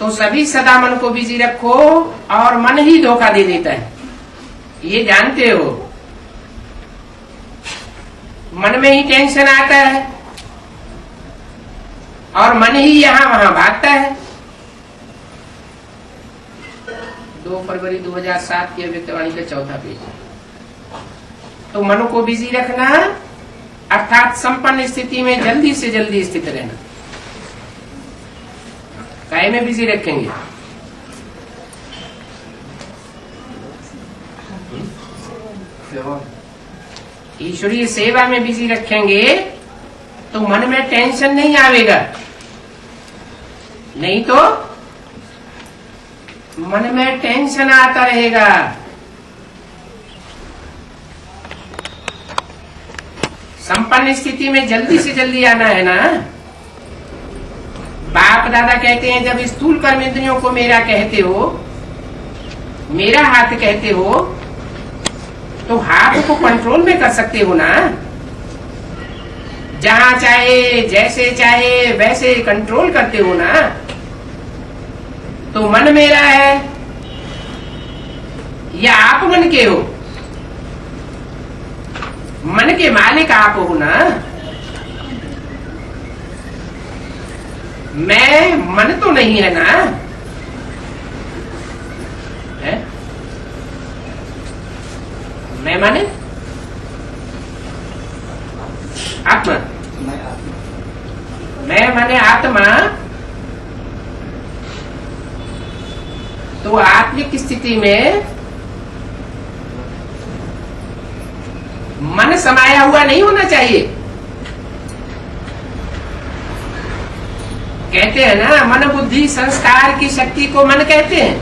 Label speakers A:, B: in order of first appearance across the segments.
A: तो सभी सदा मन को बिजी रखो और मन ही धोखा दे देता है, ये जानते हो। मन में ही टेंशन आता है और मन ही यहां वहां भागता है। 2 फरवरी 2007 की अव्यक्तवाणी का 4था पेज। तो मन को बिजी रखना अर्थात संपन्न स्थिति में जल्दी से जल्दी स्थित रहना। काय में बिजी रखेंगे? ईश्वरीय सेवा में बिजी रखेंगे तो मन में टेंशन नहीं आवेगा, नहीं तो मन में टेंशन आता रहेगा। संपन्न स्थिति में जल्दी से जल्दी आना है ना। बाप दादा कहते हैं जब स्थूल कर्म इंद्रियों को मेरा कहते हो, मेरा हाथ कहते हो, तो हाथ को कंट्रोल में कर सकते हो ना। जहां चाहे जैसे चाहे वैसे कंट्रोल करते हो ना। तो मन मेरा है या आप मन के हो? मन के मालिक आप हो ना। मैं मन तो नहीं है ना, है? मैं माने आत्मा, मैं माने आत्मा। तो आत्मिक स्थिति में मन समाया हुआ नहीं होना चाहिए। कहते हैं ना मन बुद्धि संस्कार की शक्ति को मन कहते हैं,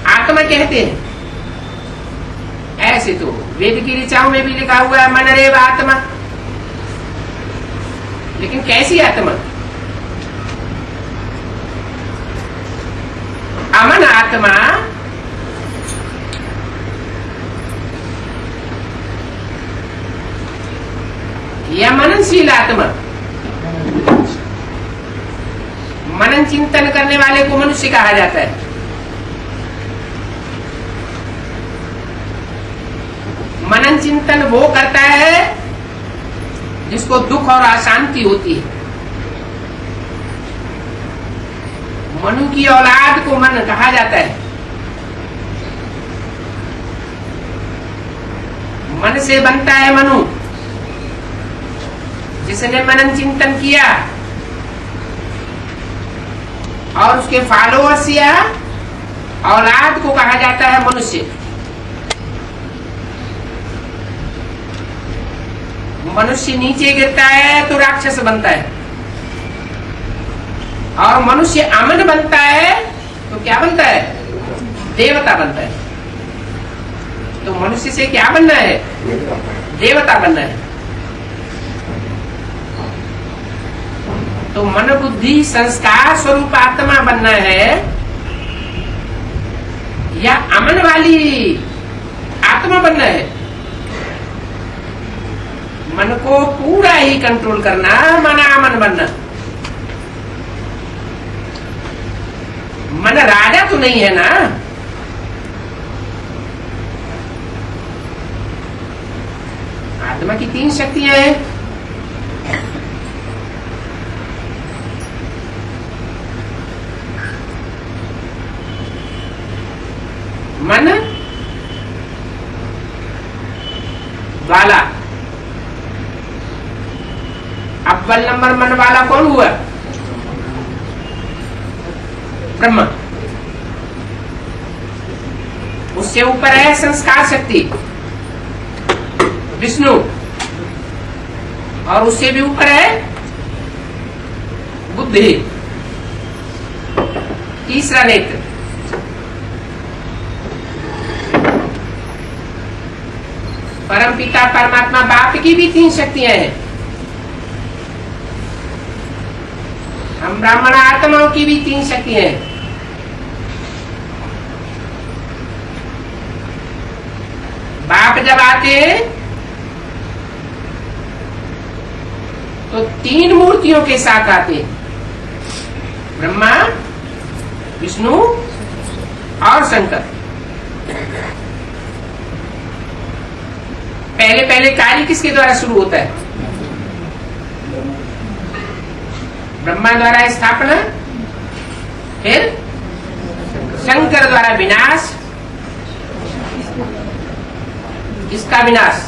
A: आत्मा कहते हैं। ऐसे तो वेद की ऋचाओं में भी लिखा हुआ है मन रेव आत्मा। लेकिन कैसी आत्मा? अमन आत्मा या मननशील आत्मा? मनन चिंतन करने वाले को मनुष्य कहा जाता है। मनन चिंतन वो करता है जिसको दुख और अशांति होती है। मनु की औलाद को मन कहा जाता है। मन से बनता है मनु। जिसने मनन चिंतन किया और उसके फॉलोअर्स या औलाद को कहा जाता है मनुष्य। मनुष्य नीचे गिरता है तो राक्षस बनता है, और मनुष्य अमन बनता है तो क्या बनता है? देवता बनता है। तो मनुष्य से क्या बनना है? देवता बनना है। तो मन बुद्धि संस्कार स्वरूप आत्मा बनना है या अमन वाली आत्मा बनना है? मन को पूरा ही कंट्रोल करना, मन अमन बनना। मन राजा तो नहीं है ना। आत्मा की 3 शक्तियां हैं। मन वाला, अव्वल नंबर मन वाला कौन हुआ? ब्रह्मा। उससे ऊपर है संस्कार शक्ति विष्णु, और उससे भी ऊपर है बुद्धि, तीसरा नेत्र। परमपिता परमात्मा बाप की भी 3 शक्तियां हैं। हम ब्राह्मण आत्माओं की भी 3 शक्तियां हैं। बाप जब आते हैं तो 3 मूर्तियों के साथ आते हैं। ब्रह्मा, विष्णु और शंकर। पहले पहले कार्य किसके द्वारा शुरू होता है? ब्रह्मा द्वारा स्थापना, फिर शंकर द्वारा विनाश। किसका विनाश?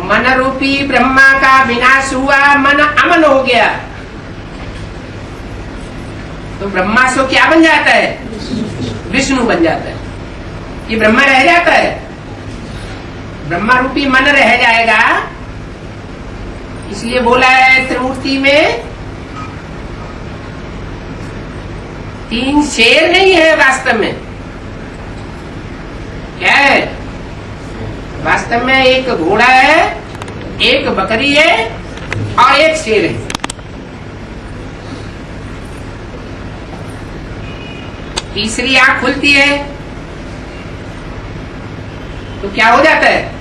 A: मन रूपी ब्रह्मा का विनाश हुआ, मन अमन हो गया तो ब्रह्मा सो क्या बन जाता है? विष्णु बन जाता है। ये ब्रह्मा रह जाता है, ब्रह्मा रूपी मन रह जाएगा। इसलिए बोला है त्रिमूर्ति में 3 शेर नहीं है वास्तव में। क्या है? वास्तव में एक घोड़ा है, एक बकरी है और एक शेर है। तीसरी आंख खुलती है तो क्या हो जाता है?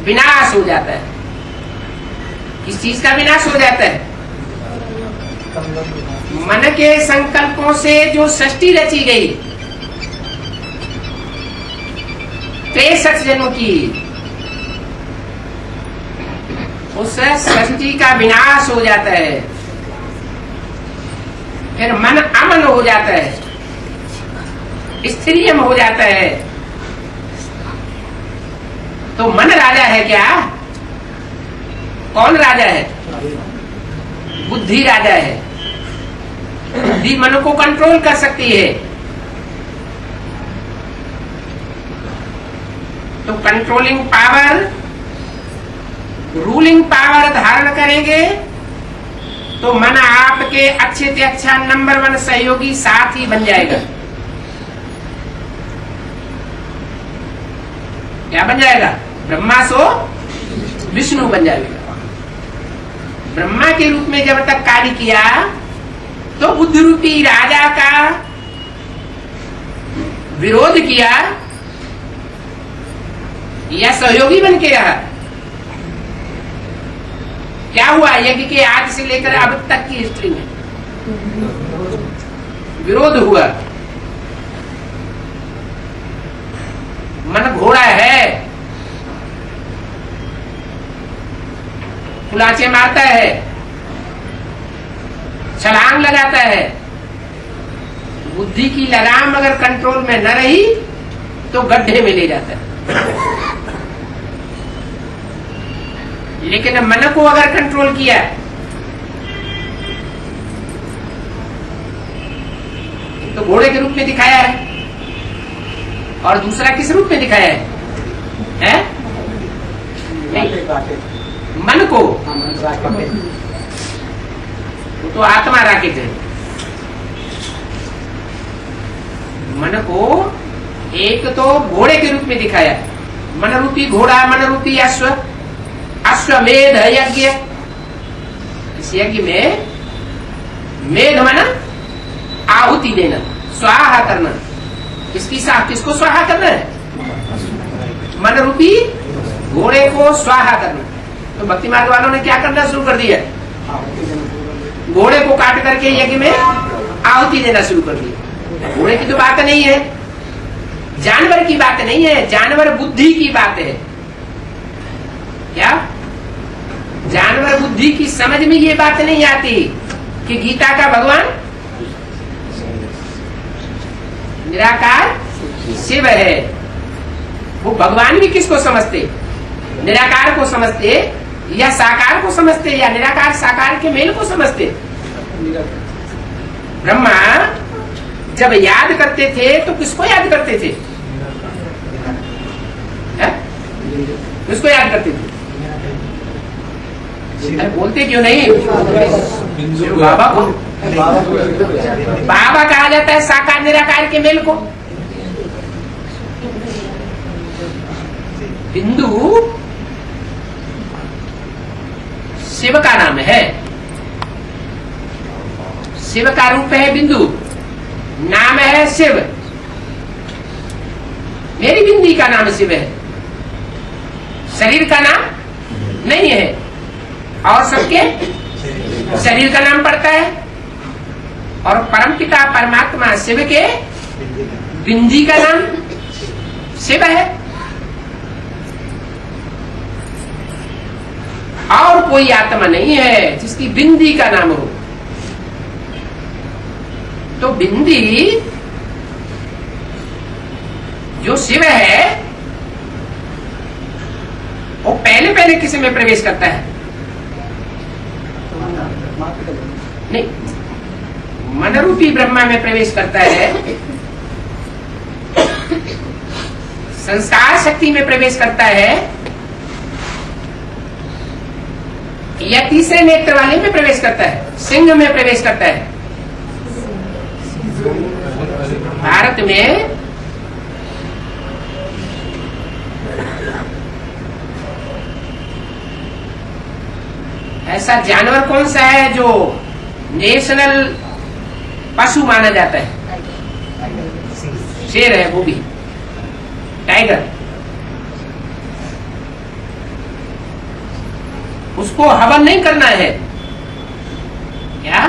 A: विनाश हो जाता है। किस चीज का विनाश हो जाता है? मन के संकल्पों से जो सृष्टि रची गई 63 जन्म की, उस सृष्टि का विनाश हो जाता है। फिर मन अमन हो जाता है, स्थिरियम हो जाता है। तो मन राजा है क्या? कौन राजा है? बुद्धि राजा है। बुद्धि मन को कंट्रोल कर सकती है। तो कंट्रोलिंग पावर, रूलिंग पावर धारण करेंगे तो मन आपके अच्छे से अच्छा नंबर 1 सहयोगी साथी बन जाएगा। क्या बन जाएगा? ब्रह्मा सो विष्णु बन जाएगा। ब्रह्मा के रूप में जब तक कार्य किया तो बुद्धि रूपी राजा का विरोध किया या सहयोगी बन के रहा। क्या हुआ? यज्ञ के आज से लेकर अब तक की हिस्ट्री में विरोध हुआ। मन घोड़ा है, कुलाचे मारता है, छलांग लगाता है। बुद्धि की लगाम अगर कंट्रोल में न रही तो गड्ढे में ले जाता है। लेकिन मन को अगर कंट्रोल किया तो घोड़े के रूप में दिखाया है, और दूसरा किस रूप में दिखाया है? मन को। तो आत्मा राकेट है। मन को एक तो घोड़े के रूप में दिखाया, मन रूपी घोड़ा, मन रूपी अश्व, अश्वमेध यज्ञ। इस यज्ञ में मेध माना आहुति देना, स्वाहा करना। किसको स्वाहा करना है? मन रूपी घोड़े को स्वाहा करना। तो भक्ति मार्ग वालों ने क्या करना शुरू कर दिया? घोड़े को काट करके यज्ञ में आहुति देना शुरू कर दिया। घोड़े की तो बात नहीं है, जानवर की बात नहीं है, जानवर बुद्धि की बात है। क्या? जानवर बुद्धि की समझ में ये बात नहीं आती कि गीता का भगवान निराकार शिव है। वो भगवान भी किसको समझते? निराकार को समझते, या साकार को समझते, या निराकार साकार के मेल को समझते। ब्रह्मा जब याद करते थे तो किसको याद करते थे? किसको याद करते थे? बोलते क्यों नहीं? बाबा को। बाबा कहा जाता है साकार निराकार के मेल को। बिंदु शिव का नाम है, शिव का रूप है बिंदु, नाम है शिव। मेरी बिंदी का नाम शिव है, शरीर का नाम नहीं है, और सबके शरीर का नाम पड़ता है, और परमपिता परमात्मा शिव के बिंदी का नाम शिव है। और कोई आत्मा नहीं है जिसकी बिंदी का नाम हो। तो बिंदी जो शिव है वो पहले पहले किसी में प्रवेश करता है? नहीं, मनरूपी ब्रह्मा में प्रवेश करता है, संस्कार शक्ति में प्रवेश करता है, या तीसरे नेत्र वाले में प्रवेश करता है, सिंह में प्रवेश करता है? भारत में ऐसा जानवर कौन सा है जो नेशनल पशु माना जाता है? शेर है, वो भी टाइगर। उसको हवन नहीं करना है क्या?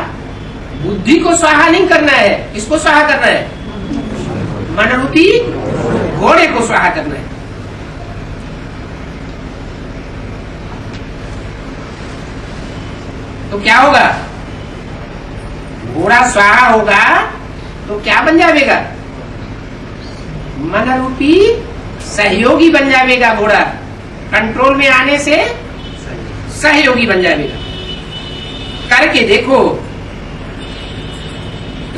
A: बुद्धि को स्वाहा नहीं करना है, किसको स्वाहा करना है? मनरूपी घोड़े को स्वाहा करना है। तो क्या होगा? घोड़ा स्वाहा होगा तो क्या बन जाएगा? मनरूपी सहयोगी बन जाएगा घोड़ा। कंट्रोल में आने से सहयोगी बन जाएगा। करके देखो,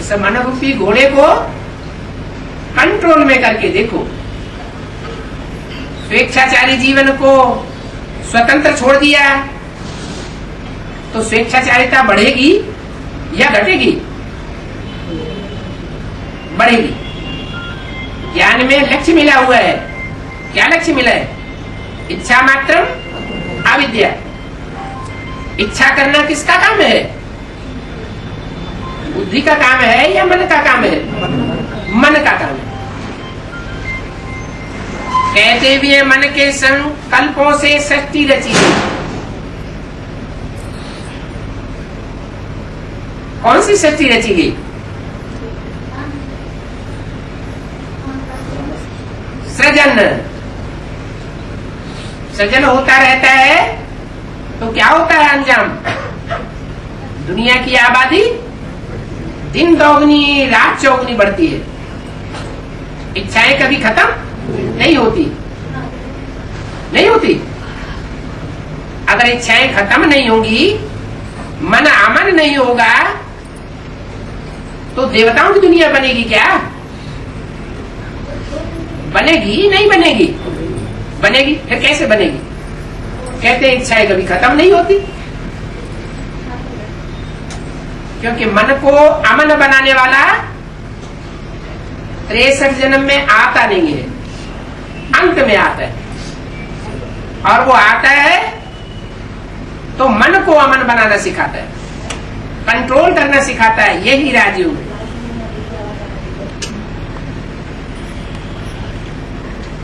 A: इस मनरूपी घोड़े को कंट्रोल में करके देखो। स्वेच्छाचारी जीवन को स्वतंत्र छोड़ दिया तो स्वेच्छाचारिता बढ़ेगी या घटेगी? बढ़ेगी। ज्ञान में लक्ष्य मिला हुआ है। क्या लक्ष्य मिला है? इच्छा मात्र अविद्या। इच्छा करना किसका काम है? बुद्धि का काम है या मन का काम है? मन का काम है। कहते भी है मन के संकल्पों से सृष्टि रची गई। कौन सी सृष्टि रची गई? सृजन। सृजन होता रहता है तो क्या होता है अंजाम? दुनिया की आबादी दिन दोगुनी रात चौगुनी बढ़ती है। इच्छाएं कभी खत्म नहीं होती, नहीं होती। अगर इच्छाएं खत्म नहीं होंगी, मन अमन नहीं होगा, तो देवताओं की दुनिया बनेगी क्या? बनेगी नहीं बनेगी? बनेगी। फिर कैसे बनेगी? कहते हैं इच्छाएं कभी खत्म नहीं होती, क्योंकि मन को अमन बनाने वाला 63 जन्म में आता नहीं है, अंत में आता है। और वो आता है तो मन को अमन बनाना सिखाता है, कंट्रोल करना सिखाता है। यही राजयोग है।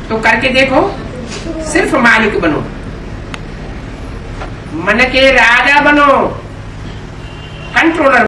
A: तो करके देखो, सिर्फ मालिक बनो, मन के राजा बनो, कंट्रोलर।